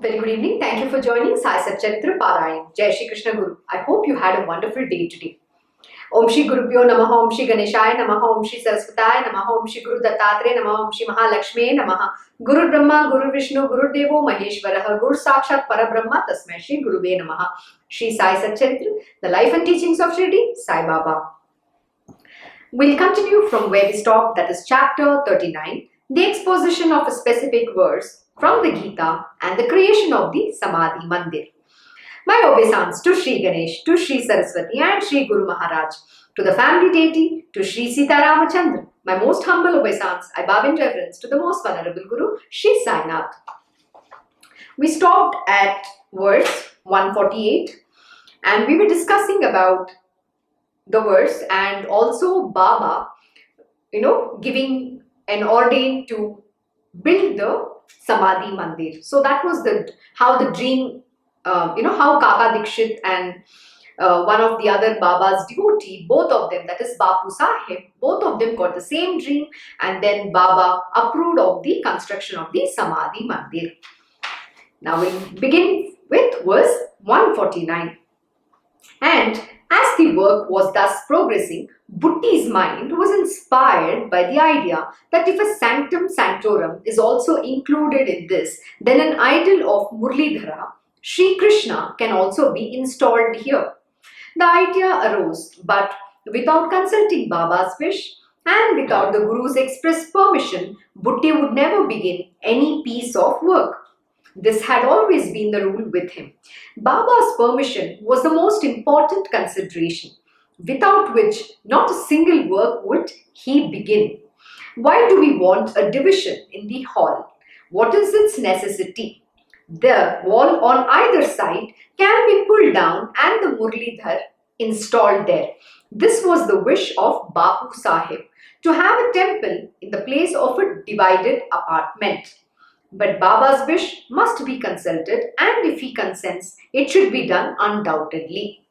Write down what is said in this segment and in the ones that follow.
Very good evening. Thank you for joining Sai Satcharita Parayan. Jai Shri Krishna Guru. I hope you had a wonderful day today. Om Shri Gurubhyo Namaha, Om Shri Ganeshaya Namaha, Om Shri Saraswataya Namaha, Om Shri Guru Dattatreya Namaha, Om Shri Mahalakshmi Namaha. Guru Brahma, Guru Vishnu, Guru Devo Maheshwaraha, Guru Sakshat Parabrahma, Tasmai Shri Guruve Namaha. Shri Sai Satcharita, the life and teachings of Shirdi, Sai Baba. We'll continue from where we stopped, that is chapter 39, the exposition of a specific verse from the Gita and the creation of the Samadhi Mandir. My obeisance to Shri Ganesh, to Shri Saraswati and Shri Guru Maharaj, to the family deity, to Shri Sita Ramachandra. My most humble obeisance, I bow in reverence to the most venerable Guru, Shri Sainath. We stopped at verse 148 and we were discussing about the verse and also Baba, giving an ordain to build the Samadhi Mandir. So that was how the dream, how Kaka Dikshit and one of the other Baba's devotee, both of them, that is Bapu Sahib, both of them got the same dream and then Baba approved of the construction of the Samadhi Mandir. Now we'll begin with verse 149. And as the work was thus progressing, Butti's mind was inspired by the idea that if a sanctum sanctorum is also included in this, then an idol of Murlidhara, Shri Krishna, can also be installed here. The idea arose, but without consulting Baba's wish and without the Guru's express permission, Butti would never begin any piece of work. This had always been the rule with him. Baba's permission was the most important consideration, without which not a single work would he begin. Why do we want a division in the hall? What is its necessity? The wall on either side can be pulled down and the Murlidhar installed there. This was the wish of Bapu Sahib, to have a temple in the place of a divided apartment. But Baba's wish must be consulted, and if he consents, it should be done undoubtedly.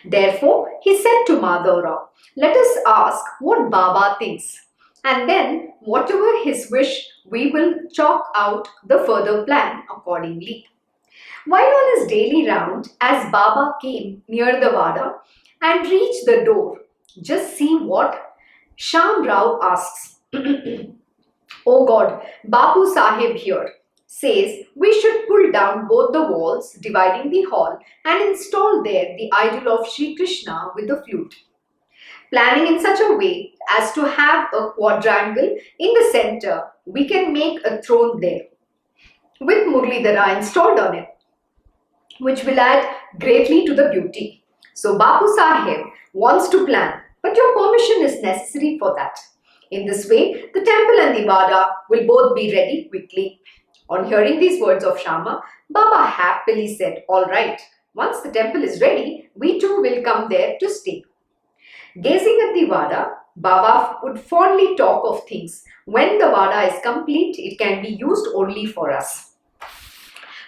Therefore, he said to Madhavrao, let us ask what Baba thinks, and then whatever his wish, we will chalk out the further plan accordingly. While on his daily round, as Baba came near the Vada and reached the door, just see what Sham Rao asks. Oh God, Bapu Sahib here says we should pull down both the walls dividing the hall and install there the idol of Shri Krishna with the flute. Planning in such a way as to have a quadrangle in the center, we can make a throne there with Murlidhara installed on it, which will add greatly to the beauty. So Bapu Sahib wants to plan, but your permission is necessary for that. In this way, the temple and the Vada will both be ready quickly. On hearing these words of Shama, Baba happily said, all right, once the temple is ready, we too will come there to stay. Gazing at the Vada, Baba would fondly talk of things. When the Vada is complete, it can be used only for us.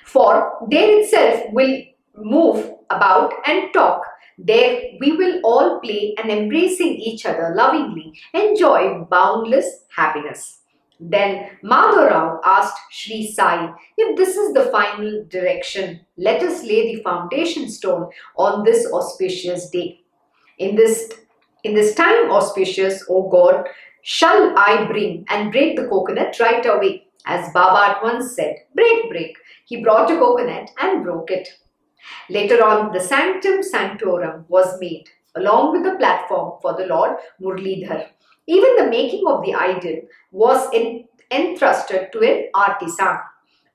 For there itself will move about and talk. There we will all play and embracing each other lovingly, enjoy boundless happiness. Then Madhavrao asked Shri Sai, if this is the final direction, let us lay the foundation stone on this auspicious day. In this time auspicious, O God, shall I bring and break the coconut right away? As Baba at once said, break, break. He brought a coconut and broke it. Later on, the Sanctum Sanctorum was made, along with the platform for the Lord Murlidhar. Even the making of the idol was entrusted to an artisan.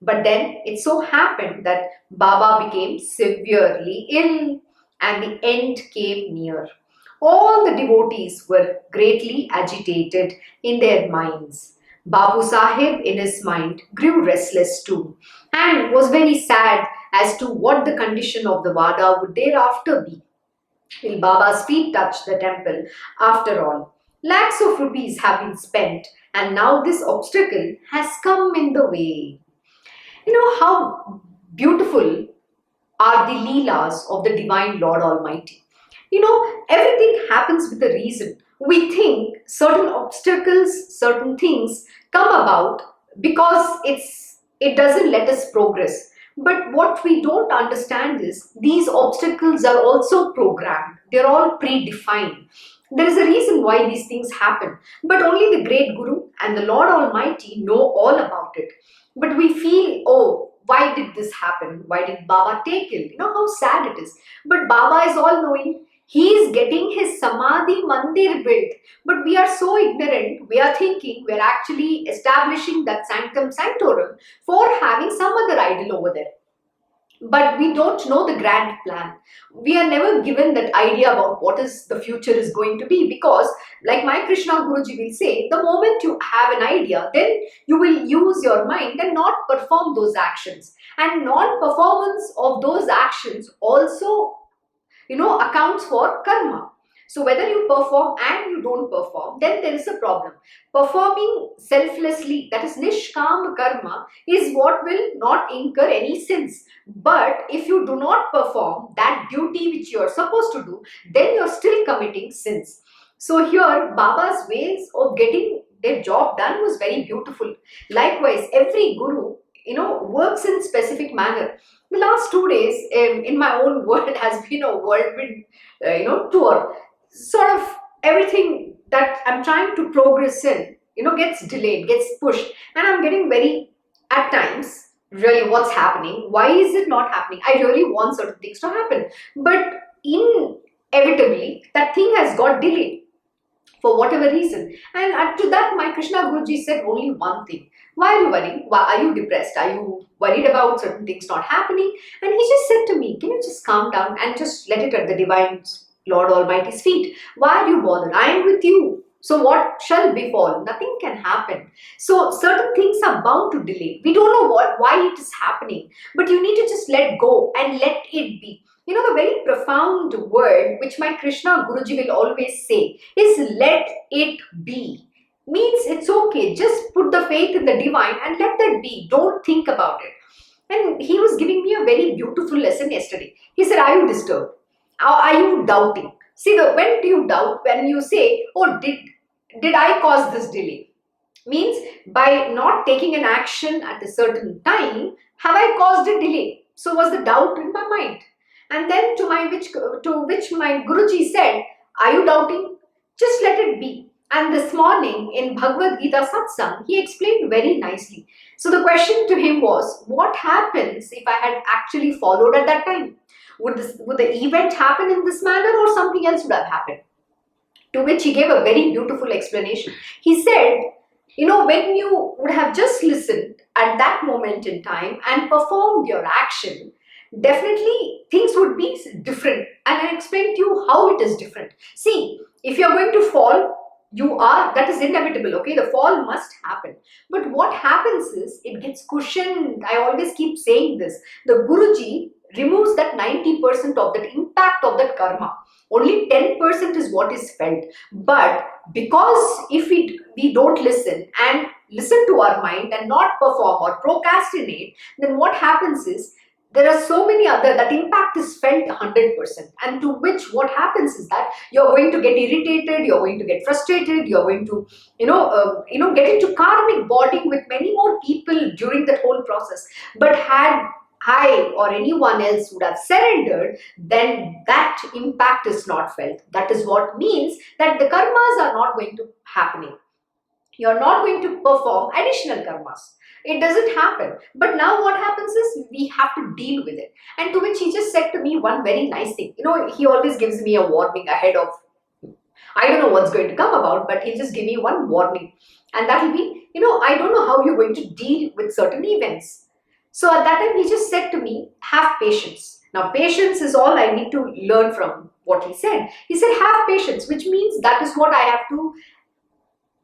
But then it so happened that Baba became severely ill and the end came near. All the devotees were greatly agitated in their minds. Bapu Sahib in his mind grew restless too and was very sad as to what the condition of the Vada would thereafter be. Will Baba's feet touch the temple? After all, lakhs of rupees have been spent and now this obstacle has come in the way. You know how beautiful are the Leelas of the Divine Lord Almighty. Everything happens with a reason. We think certain obstacles, certain things come about because it's it doesn't let us progress. But what we don't understand is these obstacles are also programmed. They're all predefined. There is a reason why these things happen. But only the great Guru and the Lord Almighty know all about it. But we feel, oh, why did this happen? Why did Baba take it? You know how sad it is. But Baba is all knowing. He is getting his Samadhi Mandir built. But we are so ignorant, we are thinking we are actually establishing that sanctum sanctorum for having some other idol over there. But we don't know the grand plan. We are never given that idea about what is the future is going to be, because like my Krishna Guruji will say, the moment you have an idea, then you will use your mind and not perform those actions. And non-performance of those actions also accounts for karma. So whether you perform and you don't perform, then there is a problem. Performing selflessly, that is nishkam karma, is what will not incur any sins. But if you do not perform that duty which you are supposed to do, then you are still committing sins. So here Baba's ways of getting their job done was very beautiful. Likewise, every guru works in specific manner. The last 2 days in my own world has been a whirlwind tour. Sort of everything that I'm trying to progress in gets delayed, gets pushed, and I'm getting very, at times, really, what's happening? Why is it not happening? I really want certain things to happen, but inevitably that thing has got delayed for whatever reason. And to that, my Krishna Guruji said only one thing. Why are you worrying? Why are you depressed? Are you worried about certain things not happening? And he just said to me, can you just calm down and just let it at the divine Lord Almighty's feet? Why are you bothered? I am with you. So what shall befall? Nothing can happen. So certain things are bound to delay. We don't know why it is happening, but you need to just let go and let it be. The very profound word which my Krishna Guruji will always say is let it be. Means it's okay. Just put the faith in the divine and let that be. Don't think about it. And he was giving me a very beautiful lesson yesterday. He said, are you disturbed? Are you doubting? See, when do you doubt? When you say, oh, did I cause this delay? Means by not taking an action at a certain time, have I caused a delay? So was the doubt in my mind. And then to which my Guruji said, are you doubting? Just let it be. And this morning in Bhagavad Gita Satsang, he explained very nicely. So the question to him was, what happens if I had actually followed at that time? Would the event happen in this manner, or something else would have happened? To which he gave a very beautiful explanation. He said, when you would have just listened at that moment in time and performed your action, definitely things would be different. And I explained to you how it is different. See, if you are going to fall, that is inevitable, okay? The fall must happen. But what happens is, it gets cushioned. I always keep saying this. The Guruji removes that 90% of that impact of that karma. Only 10% is what is felt. But because if we don't listen and listen to our mind and not perform or procrastinate, then what happens is, there are so many other, that impact is felt 100%. And to which what happens is that you're going to get irritated, you're going to get frustrated, you're going to, get into karmic bonding with many more people during that whole process. But had I or anyone else would have surrendered, then that impact is not felt. That is what means that the karmas are not going to happening. You're not going to perform additional karmas. It doesn't happen. But now what happens is, we have to deal with it. And to which he just said to me one very nice thing. He always gives me a warning ahead of, I don't know what's going to come about, but he'll just give me one warning. And that will be, I don't know how you're going to deal with certain events. So at that time, he just said to me, have patience. Now, patience is all I need to learn from what he said. He said, have patience, which means that is what I have to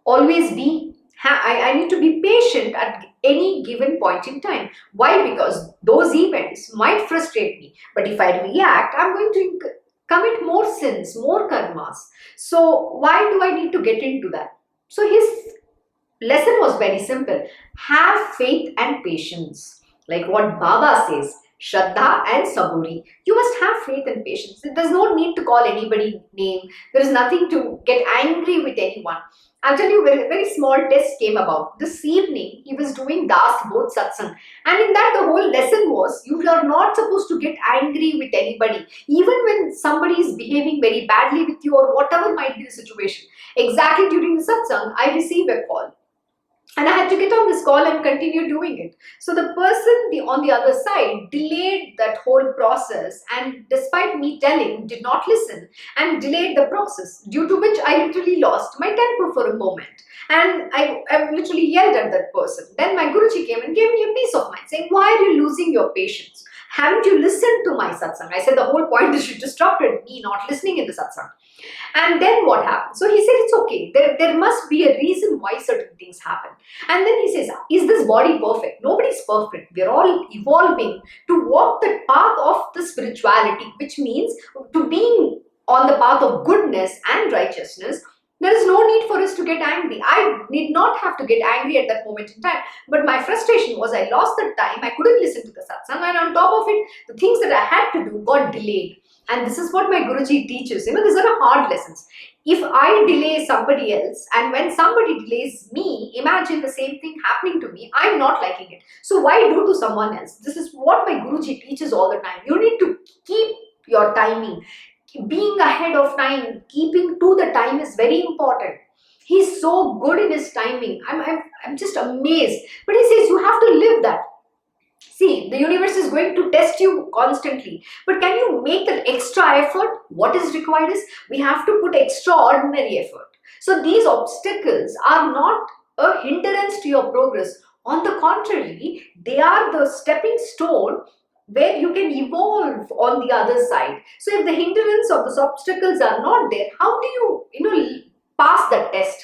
always be. I need to be patient at any given point in time. Why? Because those events might frustrate me. But if I react, I'm going to commit more sins, more karmas. So why do I need to get into that? So his lesson was very simple. Have faith and patience. Like what Baba says, Shraddha and Saburi. You must have faith and patience. There's no need to call anybody name. There is nothing to get angry with anyone. I'll tell you, very, very small test came about. This evening, he was doing Das Bodh Satsang. And in that, the whole lesson was, you are not supposed to get angry with anybody. Even when somebody is behaving very badly with you or whatever might be the situation. Exactly during the Satsang, I received a call. And I had to get on this call and continue doing it. So the person on the other side delayed that whole process, and despite me telling, did not listen and delayed the process, due to which I literally lost my temper for a moment. And I literally yelled at that person. Then my Guruji came and gave me a peace of mind, saying, why are you losing your patience? Haven't you listened to my satsang? I said the whole point is you disrupted me not listening in the satsang. And then what happened? So he said, it's okay. There must be a reason why certain things happen. And then he says, is this body perfect? Nobody's perfect. We're all evolving to walk the path of the spirituality, which means to being on the path of goodness and righteousness. There is no need for us to get angry. I did not have to get angry at that moment in time. But my frustration was I lost the time. I couldn't listen to the satsang. And on top of it, the things that I had to do got delayed. And this is what my Guruji teaches. These are hard lessons. If I delay somebody else, and when somebody delays me, imagine the same thing happening to me. I'm not liking it. So why do to someone else? This is what my Guruji teaches all the time. You need to keep your timing. Being ahead of time, keeping to the time is very important. He's so good in his timing. I'm just amazed. But he says you have to live that. See, the universe is going to test you constantly. But can you make that extra effort? What is required is we have to put extraordinary effort. So these obstacles are not a hindrance to your progress. On the contrary, they are the stepping stone where you can evolve on the other side. So if the hindrance of those obstacles are not there, how do you pass that test?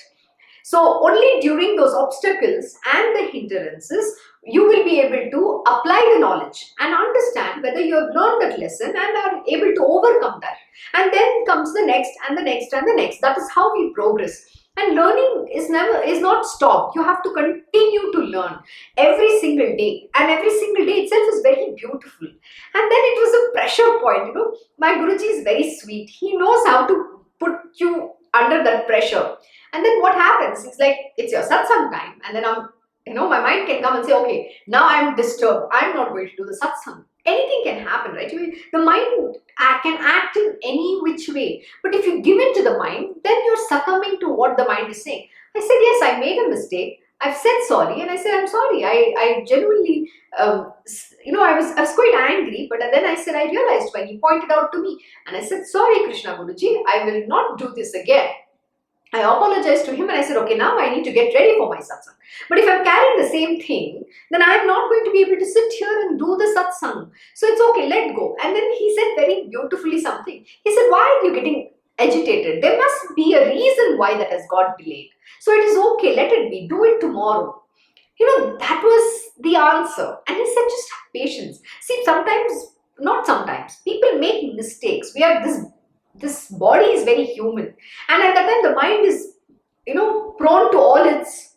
So only during those obstacles and the hindrances, you will be able to apply the knowledge and understand whether you have learned that lesson and are able to overcome that. And then comes the next and the next and the next. That is how we progress. And learning is not stopped. You have to continue to learn every single day. And every single day itself is very beautiful. And then it was a pressure point. My Guruji is very sweet. He knows how to put you under that pressure. And then what happens? It's like, it's your satsang time. And then my mind can come and say, okay, now I'm disturbed. I'm not going to do the satsang. Anything can happen, right? The mind can act in any which way. But if you give in to the mind, then you're succumbing to what the mind is saying. I said, yes, I made a mistake. I've said sorry. And I said, I'm sorry. I genuinely, I was quite angry. But then I said, I realized when he pointed out to me. And I said, sorry, Krishna Guruji, I will not do this again. I apologized to him and I said, okay, now I need to get ready for my satsang. But if I'm carrying the same thing, then I'm not going to be able to sit here and do the satsang. So it's okay, let go. And then he said very beautifully something. He said, why are you getting agitated? There must be a reason why that has got delayed. So it is okay, let it be. Do it tomorrow. That was the answer. And he said, just have patience. See, not sometimes, people make mistakes. We are this body is very human, and at that time the mind is prone to all its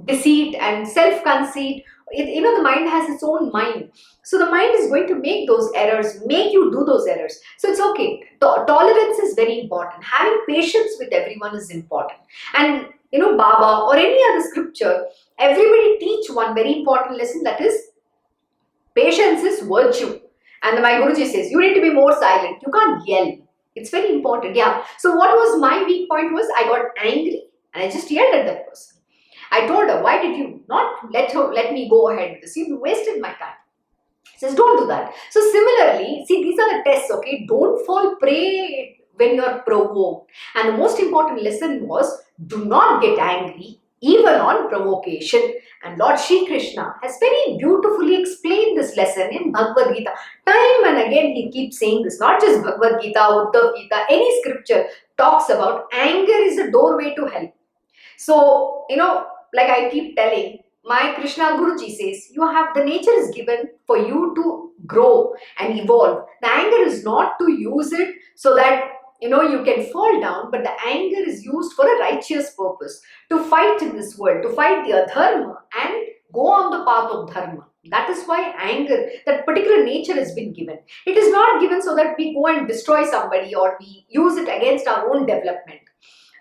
deceit and self-conceit. The mind has its own mind, so the mind is going to make those errors, make you do those errors. So it's okay. Tolerance is very important. Having patience with everyone is important. And Baba or any other scripture, everybody teach one very important lesson, that is patience is virtue. And my Guruji says, you need to be more silent. You can't yell. It's very important. Yeah. So what was my weak point was I got angry and I just yelled at that person. I told her, why did you not let me go ahead with this? You wasted my time. He says, don't do that. So similarly, see, these are the tests, okay? Don't fall prey when you're provoked. And the most important lesson was, do not get angry even on provocation. And Lord Shri Krishna has very beautifully explained this lesson in Bhagavad Gita. Time and again he keeps saying this, not just Bhagavad Gita, Uddhav Gita, any scripture talks about anger is a doorway to hell. So, like I keep telling, my Krishna Guruji says, the nature is given for you to grow and evolve. The anger is not to use it so that you can fall down, but the anger is used for a righteous purpose, to fight in this world, to fight the adharma and go on the path of dharma. That is why anger, that particular nature has been given. It is not given so that we go and destroy somebody or we use it against our own development.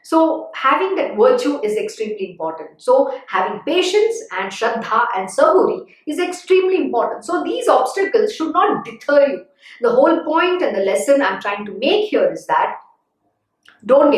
So having that virtue is extremely important. So having patience and Shraddha and Saburi is extremely important. So these obstacles should not deter you. The whole point and the lesson I'm trying to make here is that don't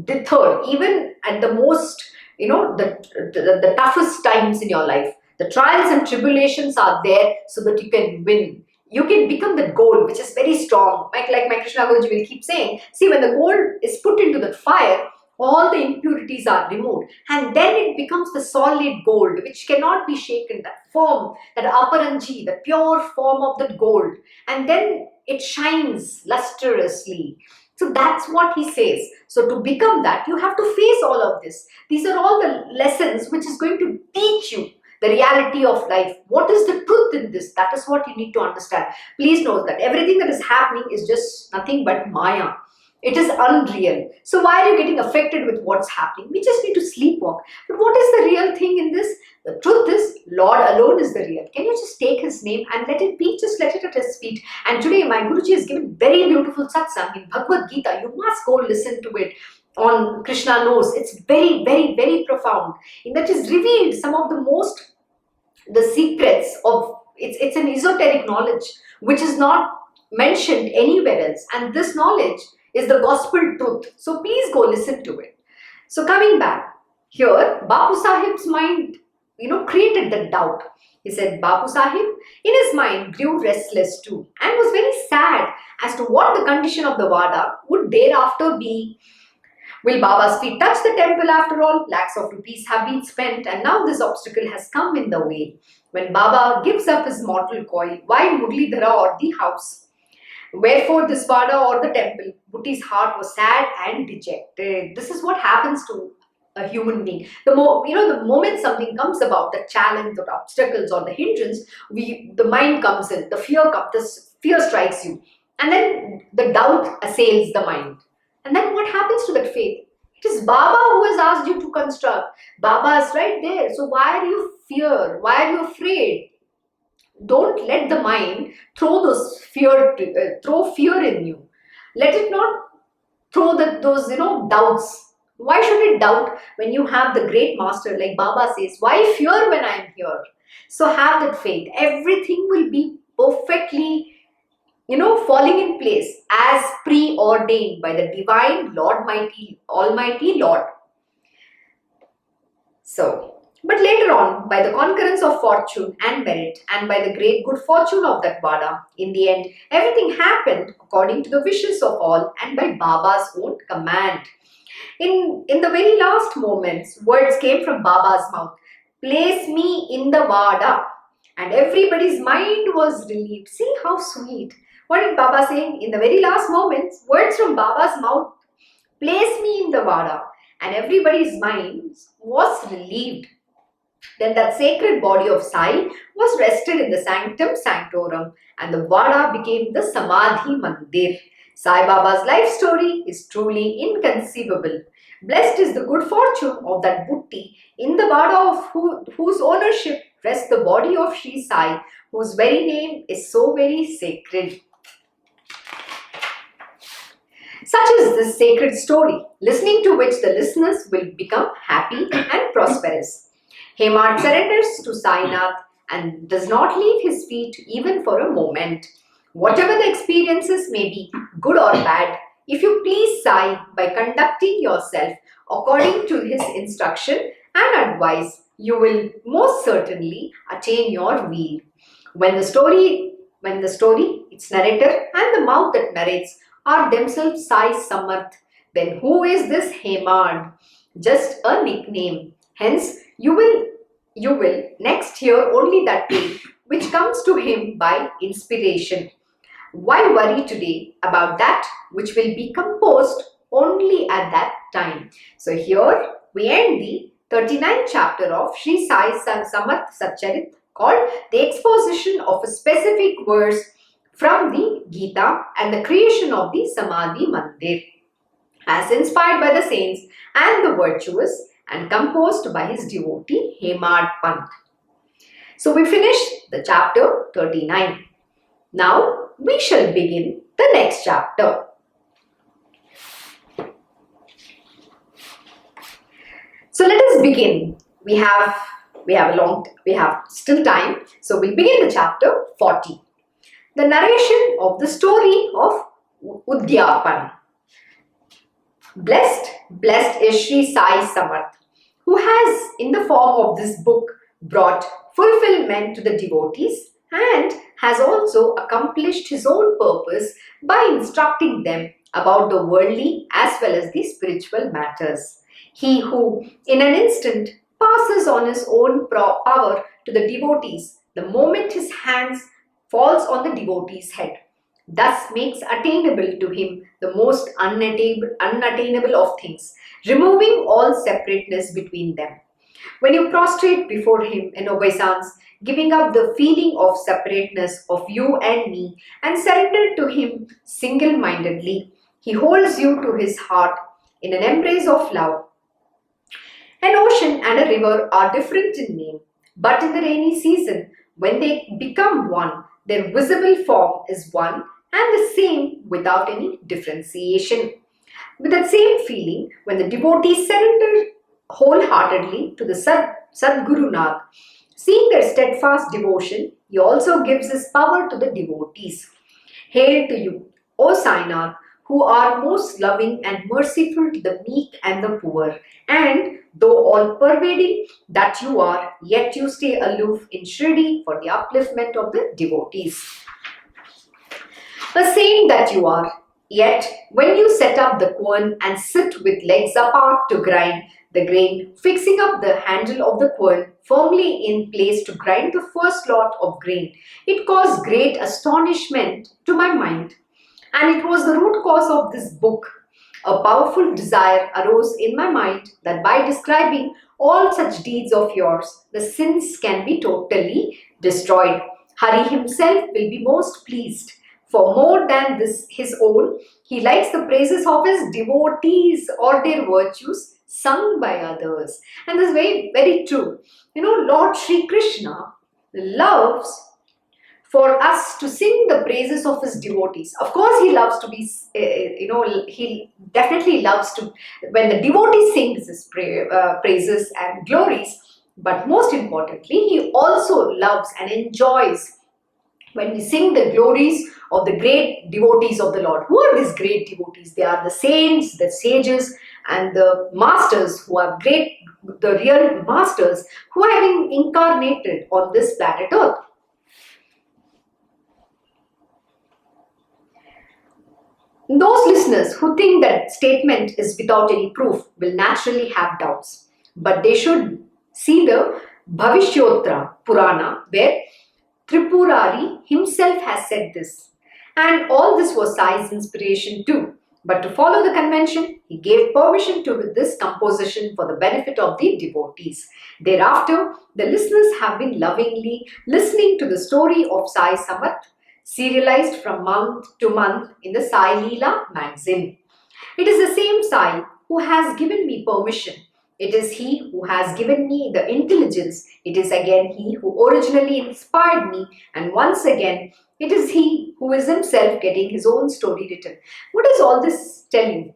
deter even at the most, the toughest times in your life. The trials and tribulations are there so that you can win. You can become that gold which is very strong. Like my Krishna Guruji will keep saying, see, when the gold is put into the fire, all the impurities are removed, and then it becomes the solid gold which cannot be shaken, that form, that aparanji, the pure form of that gold, and then it shines lustrously. So that's what he says. So to become that, you have to face all of this. These are all the lessons which is going to teach you the reality of life. What is the truth in this? That is what you need to understand. Please note that everything that is happening is just nothing but Maya. It is unreal. So why are you getting affected with what's happening? We just need to sleepwalk. But what is the real thing in this? The truth is, Lord alone is the real. Can you just take his name and let it be? Just let it at his feet. And today my Guruji has given very beautiful satsang in Bhagavad Gita. You must go listen to it on Krishna Knows. It's very, very, very profound. In that is revealed some of the secrets of, it's an esoteric knowledge which is not mentioned anywhere else. And this knowledge is the gospel truth. So please go listen to it. So coming back, here Bapu Sahib's mind, created the doubt. He said Bapu Sahib in his mind grew restless too and was very sad as to what the condition of the Vada would thereafter be. Will Baba's feet touch the temple after all? Lakhs of rupees have been spent and now this obstacle has come in the way. When Baba gives up his mortal coil, why Murlidhara or the house? Wherefore this Vada or the temple? Butti's heart was sad and dejected. This is what happens to a human being. The moment something comes about, the challenge or the obstacles or the hindrance, the mind comes in, the fear strikes you, and then the doubt assails the mind. And then what happens to that faith? It is Baba who has asked you to construct. Baba is right there. So why are you fear? Why are you afraid? Don't let the mind throw fear in you. Let it not throw those doubts. Why should it doubt when you have the great master? Like Baba says, why fear when I am here? So have that faith. Everything will be perfectly falling in place as preordained by the divine Lord, Almighty Lord. So, but later on, by the concurrence of fortune and merit, and by the great good fortune of that Vada, in the end, everything happened according to the wishes of all and by Baba's own command. In the very last moments, words came from Baba's mouth. Place me in the Vada. And everybody's mind was relieved. See how sweet. What did Baba say? In the very last moments, words from Baba's mouth. Place me in the Vada. And everybody's mind was relieved. Then that sacred body of Sai was rested in the sanctum sanctorum and the Vada became the Samadhi Mandir. Sai Baba's life story is truly inconceivable. Blessed is the good fortune of that Butti in the Vada of whose ownership rests the body of Shri Sai, whose very name is so very sacred. Such is this sacred story, listening to which the listeners will become happy and prosperous. Hemad surrenders to Sainath and does not leave his feet even for a moment. Whatever the experiences may be, good or bad, if you please Sai by conducting yourself according to his instruction and advice, you will most certainly attain your will. When the story, its narrator and the mouth that narrates are themselves Sai Samarth, then who is this Hemad? Just a nickname. Hence, you will next hear only that tale which comes to him by inspiration. Why worry today about that which will be composed only at that time? So here we end the 39th chapter of Shri Sai Samarth Satcharita called the exposition of a specific verse from the Gita and the creation of the Samadhi Mandir, as inspired by the saints and the virtuous and composed by his devotee Hemad Pant. So we finished the chapter 39. Now we shall begin the next chapter. So let us begin. We have still time. So we'll begin the chapter 40. The narration of the story of Udyapan. Blessed is Shri Sai Samarth, who has, in the form of this book, brought fulfillment to the devotees and has also accomplished his own purpose by instructing them about the worldly as well as the spiritual matters. He who, in an instant, passes on his own power to the devotees the moment his hands falls on the devotee's head, thus makes attainable to him the most unattainable of things, removing all separateness between them. When you prostrate before him in obeisance, giving up the feeling of separateness of you and me and surrender to him single-mindedly, he holds you to his heart in an embrace of love. An ocean and a river are different in name, but in the rainy season, when they become one, their visible form is one and the same without any differentiation. With that same feeling, when the devotees surrender wholeheartedly to the Sadguru Nath, seeing their steadfast devotion, he also gives his power to the devotees. Hail to you, O Sainath, who are most loving and merciful to the meek and the poor, and though all-pervading that you are, yet you stay aloof in Shirdi for the upliftment of the devotees. A saint that you are, yet when you set up the quern and sit with legs apart to grind the grain, fixing up the handle of the quern firmly in place to grind the first lot of grain, it caused great astonishment to my mind. And it was the root cause of this book. A powerful desire arose in my mind that by describing all such deeds of yours, the sins can be totally destroyed. Hari himself will be most pleased. For more than this his own, he likes the praises of his devotees or their virtues sung by others. And this is very, very true. Lord Shri Krishna loves for us to sing the praises of his devotees. Of course, he loves to be, he definitely loves to, when the devotee sings his praises and glories, but most importantly, he also loves and enjoys when we sing the glories of the great devotees of the Lord. Who are these great devotees? They are the saints, the sages, and the masters who are great, the real masters who have been incarnated on this planet Earth. Those listeners who think that statement is without any proof will naturally have doubts, but they should see the Bhavishyottara Purana where Tripurari himself has said this. And all this was Sai's inspiration too. But to follow the convention, he gave permission to this composition for the benefit of the devotees. Thereafter, the listeners have been lovingly listening to the story of Sai Samarth, serialized from month to month in the Sai Leela magazine. It is the same Sai who has given me permission. It is he who has given me the intelligence. It is again he who originally inspired me, and once again it is he who is himself getting his own story written. What is all this telling?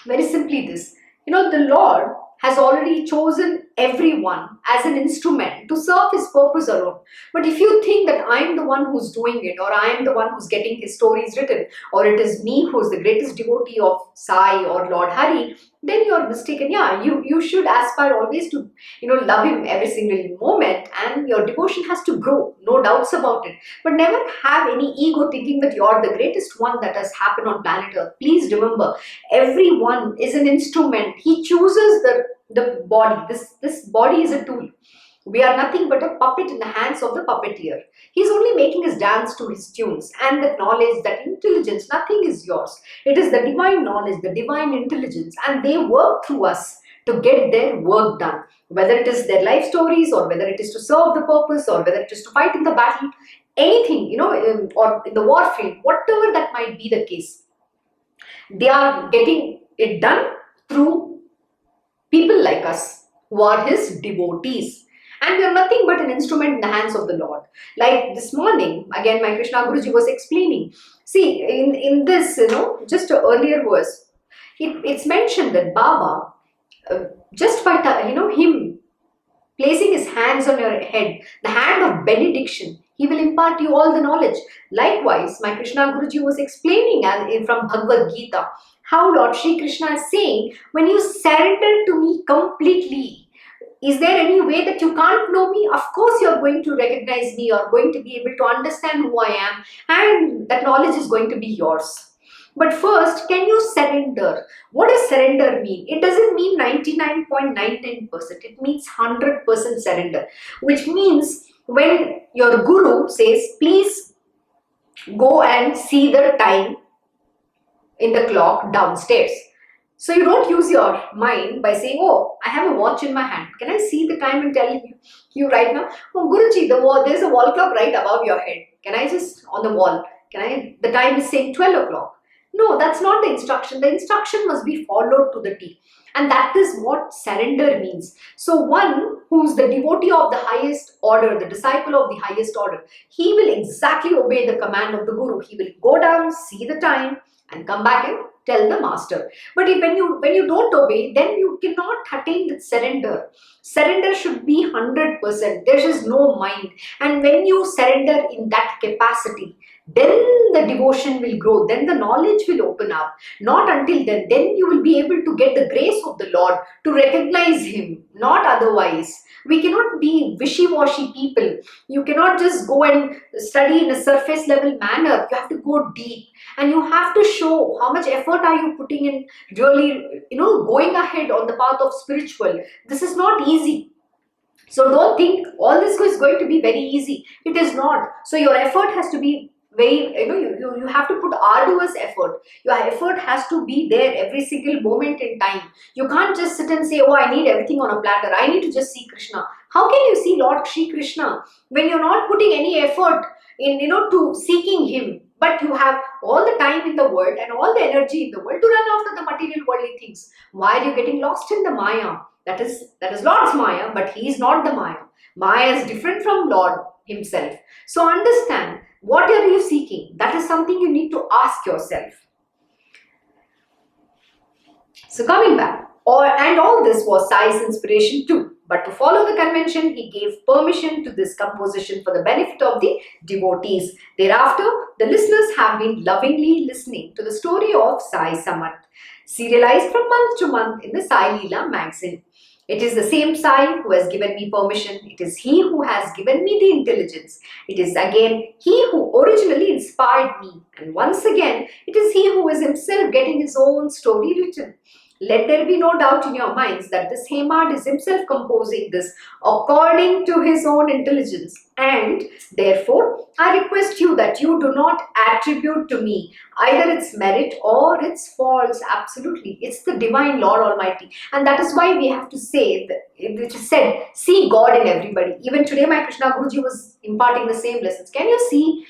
Very simply this. The Lord has already chosen everyone as an instrument to serve his purpose alone. But if you think that I am the one who's doing it, or I am the one who's getting his stories written, or it is me who's the greatest devotee of Sai or Lord Hari, then you are mistaken. Yeah, you should aspire always to, love him every single moment, and your devotion has to grow, no doubts about it. But never have any ego thinking that you're the greatest one that has happened on planet Earth. Please remember, everyone is an instrument. He chooses the body. This body is a tool. We are nothing but a puppet in the hands of the puppeteer. He's only making us dance to his tunes, and that knowledge, that intelligence, nothing is yours. It is the divine knowledge, the divine intelligence, and they work through us to get their work done. Whether it is their life stories, or whether it is to serve the purpose, or whether it is to fight in the battle, anything, or in the warfield, whatever that might be the case, they are getting it done through people like us who are his devotees. And we are nothing but an instrument in the hands of the Lord. Like this morning, again, my Krishna Guruji was explaining. See, in this, just an earlier verse, it's mentioned that Baba just by him placing his hands on your head, the hand of benediction, he will impart you all the knowledge. Likewise, my Krishna Guruji was explaining from Bhagavad Gita how Lord Shri Krishna is saying, when you surrender to me completely, is there any way that you can't know me? Of course, you're going to recognize me, you're going to be able to understand who I am, and that knowledge is going to be yours. But first, can you surrender? What does surrender mean? It doesn't mean 99.99%. It means 100% surrender. Which means when your guru says, please go and see the time in the clock downstairs. So you don't use your mind by saying, oh, I have a watch in my hand. Can I see the time and tell you right now? Oh, Guruji, there's a wall clock right above your head. Can I just, on the wall, the time is saying 12 o'clock. No, that's not the instruction. The instruction must be followed to the T. And that is what surrender means. So one who's the devotee of the highest order, the disciple of the highest order, he will exactly obey the command of the Guru. He will go down, see the time, and come back and tell the master. But when you don't obey, then you cannot attain that surrender. Surrender should be 100%. There is no mind. And when you surrender in that capacity, then the devotion will grow, then the knowledge will open up. Not until then you will be able to get the grace of the Lord to recognize Him, not otherwise. We cannot be wishy-washy people. You cannot just go and study in a surface level manner. You have to go deep, and you have to show how much effort are you putting in really, going ahead on the path of spiritual. This is not easy. So don't think all this is going to be very easy. It is not. So your effort has to be very, you have to put arduous effort. Your effort has to be there every single moment in time. You can't just sit and say, oh, I need everything on a platter. I need to just see Krishna. How can you see Lord Shri Krishna when you're not putting any effort in, to seeking Him? But you have all the time in the world and all the energy in the world to run after the material worldly things. Why are you getting lost in the Maya? That is Lord's Maya, but He is not the Maya. Maya is different from Lord Himself. So understand, what are you seeking? That is something you need to ask yourself. So coming back, and all this was Sai's inspiration too. But to follow the convention, he gave permission to this composition for the benefit of the devotees. Thereafter, the listeners have been lovingly listening to the story of Sai Samarth, serialized from month to month in the Sai Leela magazine. It is the same Sai who has given me permission. It is He who has given me the intelligence. It is again He who originally inspired me. And once again, it is He who is Himself getting His own story written. Let there be no doubt in your minds that this Hemad is himself composing this according to his own intelligence. And therefore, I request you that you do not attribute to me either its merit or its faults. Absolutely. It's the divine Lord Almighty. And that is why we have to say, it is said, see God in everybody. Even today, my Krishna Guruji was imparting the same lessons. Can you see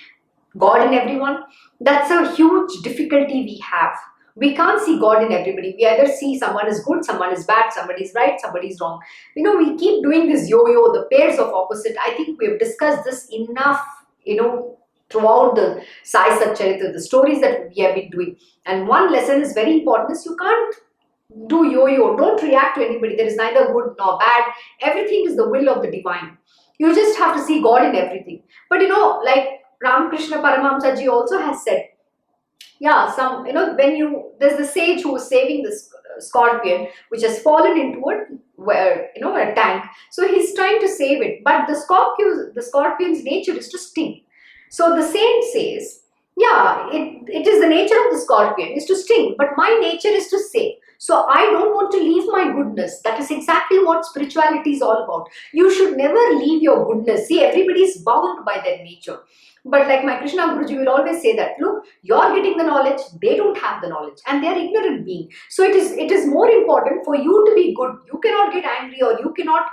God in everyone? That's a huge difficulty we have. We can't see God in everybody. We either see someone is good, someone is bad, somebody is right, somebody is wrong. We keep doing this yo-yo, the pairs of opposite. I think we have discussed this enough, throughout the Sai Satcharita, the stories that we have been doing. And one lesson is very important is you can't do yo-yo. Don't react to anybody. There is neither good nor bad. Everything is the will of the divine. You just have to see God in everything. But like Ramakrishna Paramahamsa Ji also has said, yeah, there's the sage who is saving this scorpion which has fallen into a tank. So he's trying to save it, but the scorpion's nature is to sting. So the saint says, yeah, it is the nature of the scorpion is to sting, but my nature is to save. So I don't want to leave my goodness. That is exactly what spirituality is all about. You should never leave your goodness. See, everybody is bound by their nature. But like my Krishna Guruji will always say that, look, you're getting the knowledge, they don't have the knowledge, and they are ignorant being. So it is more important for you to be good. You cannot get angry, or you cannot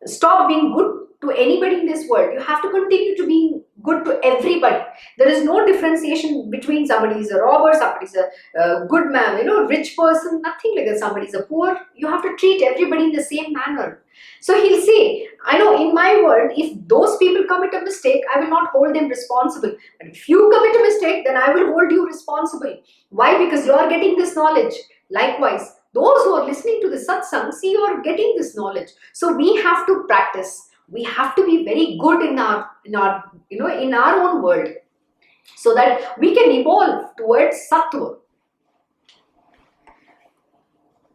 stop being good to anybody in this world. You have to continue to be good to everybody. There is no differentiation between somebody is a robber, somebody is a good man, rich person, nothing like that. Somebody is a poor. You have to treat everybody in the same manner. So he'll say, I know in my world, if those people commit a mistake, I will not hold them responsible. But if you commit a mistake, then I will hold you responsible. Why? Because you are getting this knowledge. Likewise, Those who are listening to the satsang, see, you are getting this knowledge. So we have to practice. We have to be very good in our in our own world, so that we can evolve towards sattva.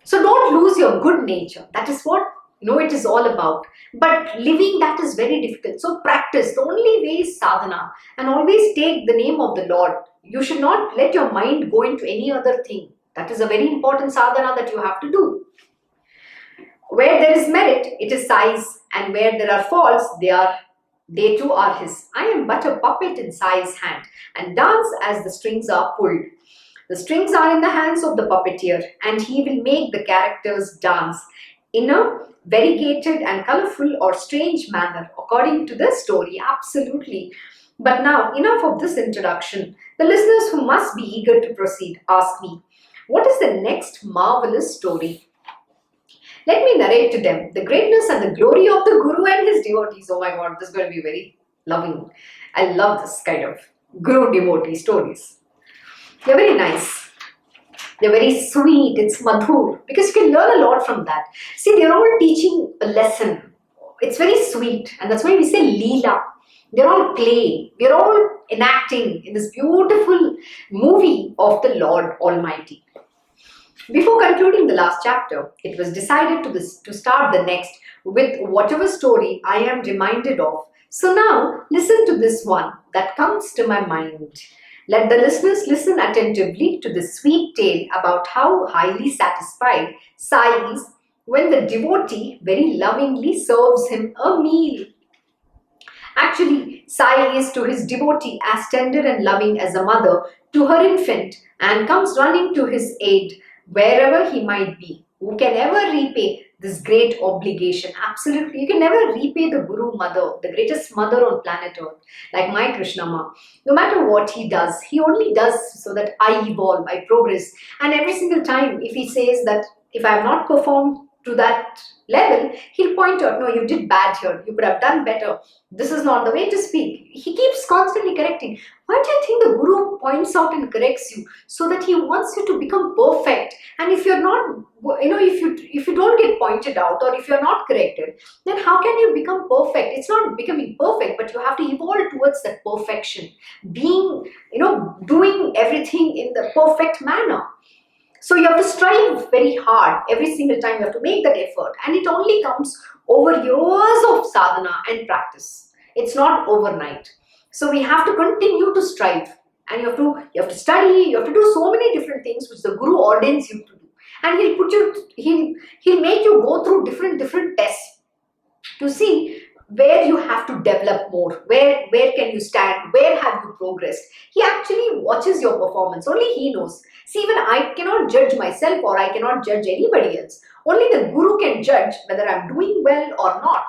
So don't lose your good nature. That is what it is all about. But living that is very difficult. So practice. The only way is sadhana. And always take the name of the Lord. You should not let your mind go into any other thing. That is a very important sadhana that you have to do. Where there is merit, it is Sai's. And where there are faults, they too are his. I am but a puppet in Sai's hand, and dance as the strings are pulled. The strings are in the hands of the puppeteer, and he will make the characters dance in a variegated and colorful or strange manner, according to the story. Absolutely. But now, enough of this introduction. The listeners who must be eager to proceed ask me, what is the next marvelous story? Let me narrate to them the greatness and the glory of the Guru and his devotees. Oh my God, this is going to be very loving. I love this kind of Guru-devotee stories. They're very nice. They're very sweet. It's madhur. Because you can learn a lot from that. See, they're all teaching a lesson. It's very sweet. And that's why we say Leela. They're all play. We're all enacting in this beautiful movie of the Lord Almighty. Before concluding the last chapter, it was decided to start the next with whatever story I am reminded of. So now, listen to this one that comes to my mind. Let the listeners listen attentively to the sweet tale about how highly satisfied Sai is when the devotee very lovingly serves him a meal. Actually, Sai is to his devotee as tender and loving as a mother to her infant, and comes running to his aid wherever he might be. Who can ever repay this great obligation? Absolutely, you can never repay the Guru Mother, the greatest mother on planet Earth, like my Krishna Ma. No matter what he does, he only does so that I evolve, I progress. And every single time, if he says that if I have not performed to that level, he'll point out, no, you did bad here, you could have done better, this is not the way to speak. He keeps constantly correcting. Why do you think the Guru points out and corrects you? So that he wants you to become perfect. And if you're not, if you don't get pointed out, or if you're not corrected, then how can you become perfect? It's not becoming perfect, but you have to evolve towards that perfection, being, doing everything in the perfect manner. So you have to strive very hard every single time. You have to make that effort, and it only comes over years of sadhana and practice. It's not overnight. So we have to continue to strive, and you have to study. You have to do so many different things which the Guru ordains you to do, and he'll make you go through different tests to see where you have to develop more, where can you stand, where have you progressed. He actually watches your performance. Only he knows. See, even I cannot judge myself, or I cannot judge anybody else. Only the Guru can judge whether I'm doing well or not.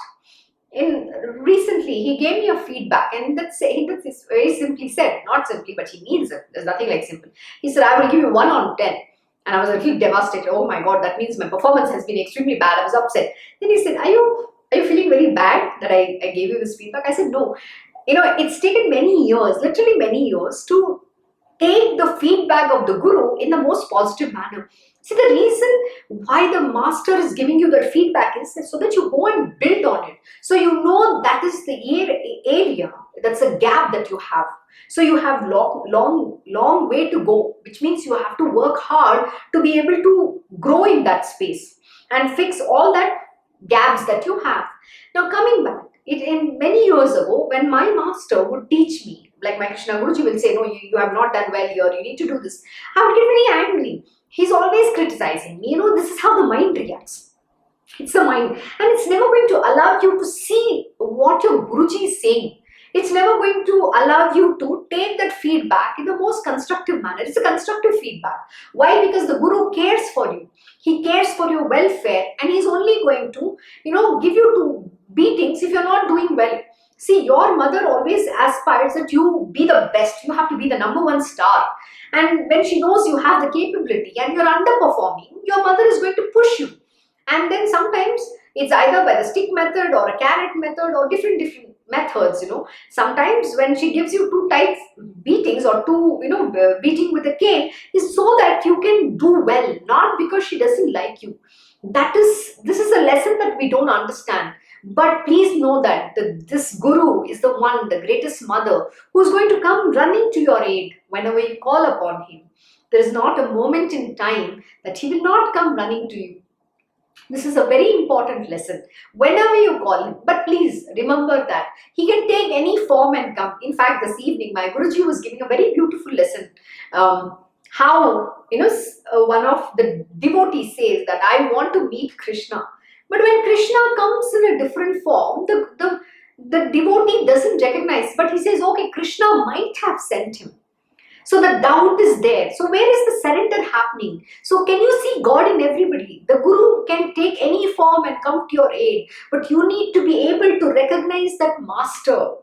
Recently, he gave me a feedback, and that's very simply said. Not simply, but he means it. There's nothing like simple. He said, I will give you 1 on 10. And I was a little devastated. Oh my God, that means my performance has been extremely bad. I was upset. Then he said, are you feeling very bad that I gave you this feedback? I said, no. It's taken many years, literally many years, to take the feedback of the Guru in the most positive manner. See, the reason why the master is giving you that feedback is so that you go and build on it. So you know that is the area, that's a gap that you have. So you have long way to go, which means you have to work hard to be able to grow in that space and fix all that gaps that you have. Now coming back, in many years ago, when my master would teach me, like my Krishna Guruji will say, no, you have not done well here, you need to do this, I would get very angry. He's always criticizing me. This is how the mind reacts. It's the mind, and it's never going to allow you to see what your Guruji is saying. It's never going to allow you to take that feedback in the most constructive manner. It's a constructive feedback. Why? Because the Guru cares for you. He cares for your welfare, and he's only going to, give you two beatings if you're not doing well. See, your mother always aspires that you be the best. You have to be the #1 star. And when she knows you have the capability and you're underperforming, your mother is going to push you. And then sometimes It's either by the stick method or a carrot method or different methods, Sometimes when she gives you two tight beatings or two, beating with a cane is so that you can do well, not because she doesn't like you. This is a lesson that we don't understand. But please know that this guru is the one, the greatest mother, who's going to come running to your aid whenever you call upon him. There is not a moment in time that he will not come running to you. This is a very important lesson whenever you call him. But please remember that he can take any form and come. In fact, this evening my Guruji was giving a very beautiful lesson. How one of the devotees says that I want to meet Krishna. But when Krishna comes in a different form, the devotee doesn't recognize. But he says, okay, Krishna might have sent him. So the doubt is there. So where is the surrender happening? So can you see God in everybody? The Guru can take any form and come to your aid. But you need to be able to recognize that master.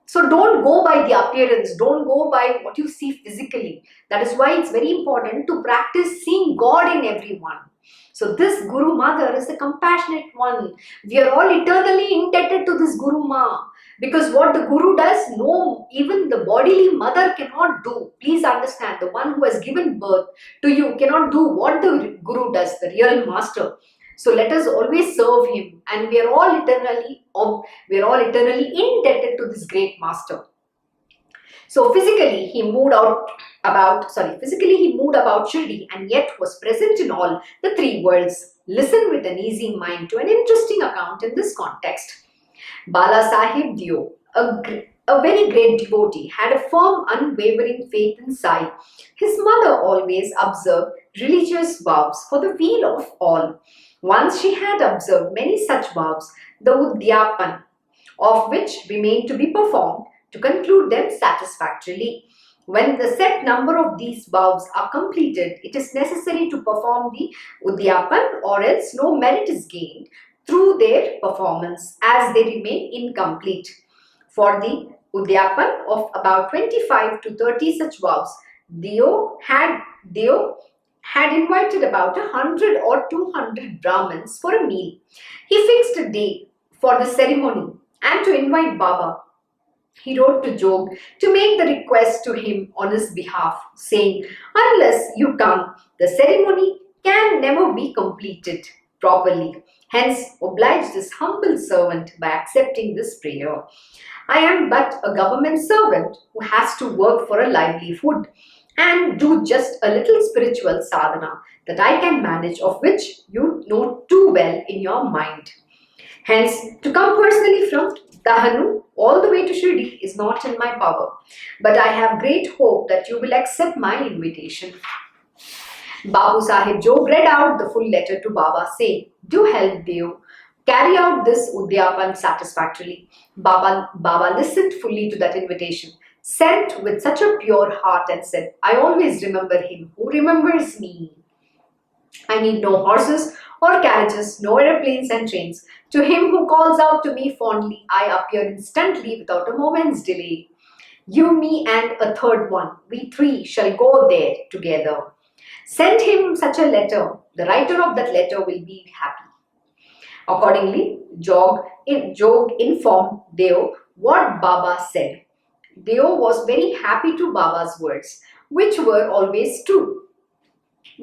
So don't go by the appearance. Don't go by what you see physically. That is why it's very important to practice seeing God in everyone. So this Guru Mother is a compassionate one. We are all eternally indebted to this Guru Ma. Because what the Guru does, no, even the bodily mother cannot do. Please understand, the one who has given birth to you cannot do what the Guru does, the real master. So let us always serve him, and we are all eternally indebted to this great master. So physically he moved about Shirdi and yet was present in all the three worlds. Listen with an easy mind to an interesting account in this context. Bala Sahib Dio, a very great devotee, had a firm, unwavering faith in Sai. His mother always observed religious vows for the weal of all. Once she had observed many such vows, the Udyapan, of which remained to be performed, to conclude them satisfactorily. When the set number of these vows are completed, it is necessary to perform the Udyapan, or else no merit is gained through their performance, as they remain incomplete. For the Udyapan of about 25 to 30 such vows, Dio had invited about 100 or 200 Brahmins for a meal. He fixed a day for the ceremony and to invite Baba. He wrote to Jog to make the request to him on his behalf, saying, unless you come, the ceremony can never be completed properly. Hence, oblige this humble servant by accepting this prayer. I am but a government servant who has to work for a livelihood and do just a little spiritual sadhana that I can manage, of which you know too well in your mind. Hence, to come personally from Dahanu all the way to Shirdi is not in my power, but I have great hope that you will accept my invitation. Babu Sahib Jog read out the full letter to Baba, saying, do help Deo carry out this Udyapan satisfactorily. Baba listened fully to that invitation, sent with such a pure heart, and said, I always remember him who remembers me. I need no horses or carriages, no aeroplanes and trains. To him who calls out to me fondly, I appear instantly without a moment's delay. You, me, and a third one, we three shall go there together. Send him such a letter. The writer of that letter will be happy. Accordingly, Jog informed Deo what Baba said. Deo was very happy to Baba's words, which were always true.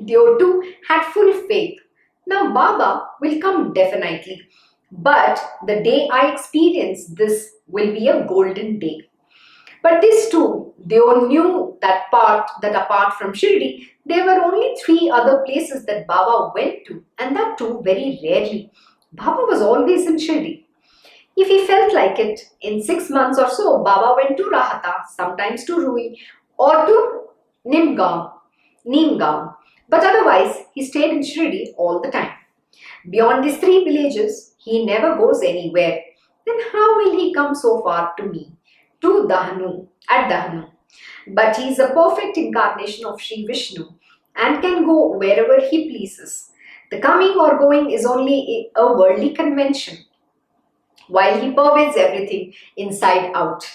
Deo too had full faith. Now Baba will come definitely, but the day I experience this will be a golden day. But this too, Deo knew that apart from Shirdi, there were only 3 other places that Baba went to, and that too very rarely. Baba was always in Shirdi. If he felt like it, in 6 months or so, Baba went to Rahata, sometimes to Rui, or to Nimgaon. But otherwise, he stayed in Shirdi all the time. Beyond these 3 villages, he never goes anywhere. Then how will he come so far to me, to Dahanu? But he is a perfect incarnation of Shri Vishnu and can go wherever he pleases. The coming or going is only a worldly convention, while he pervades everything inside out.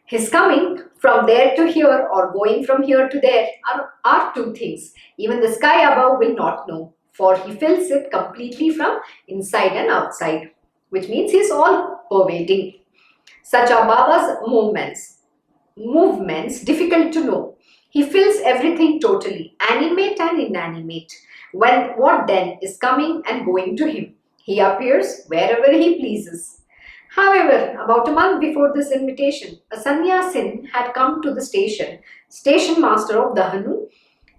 His coming from there to here or going from here to there are 2 things. Even the sky above will not know. for he fills it completely from inside and outside, which means he is all pervading. Such are Baba's movements difficult to know. He fills everything totally, animate and inanimate. When what then is coming and going to him? He appears wherever he pleases. However, about a month before this invitation, a sannyasin had come to the station master of Dahanu,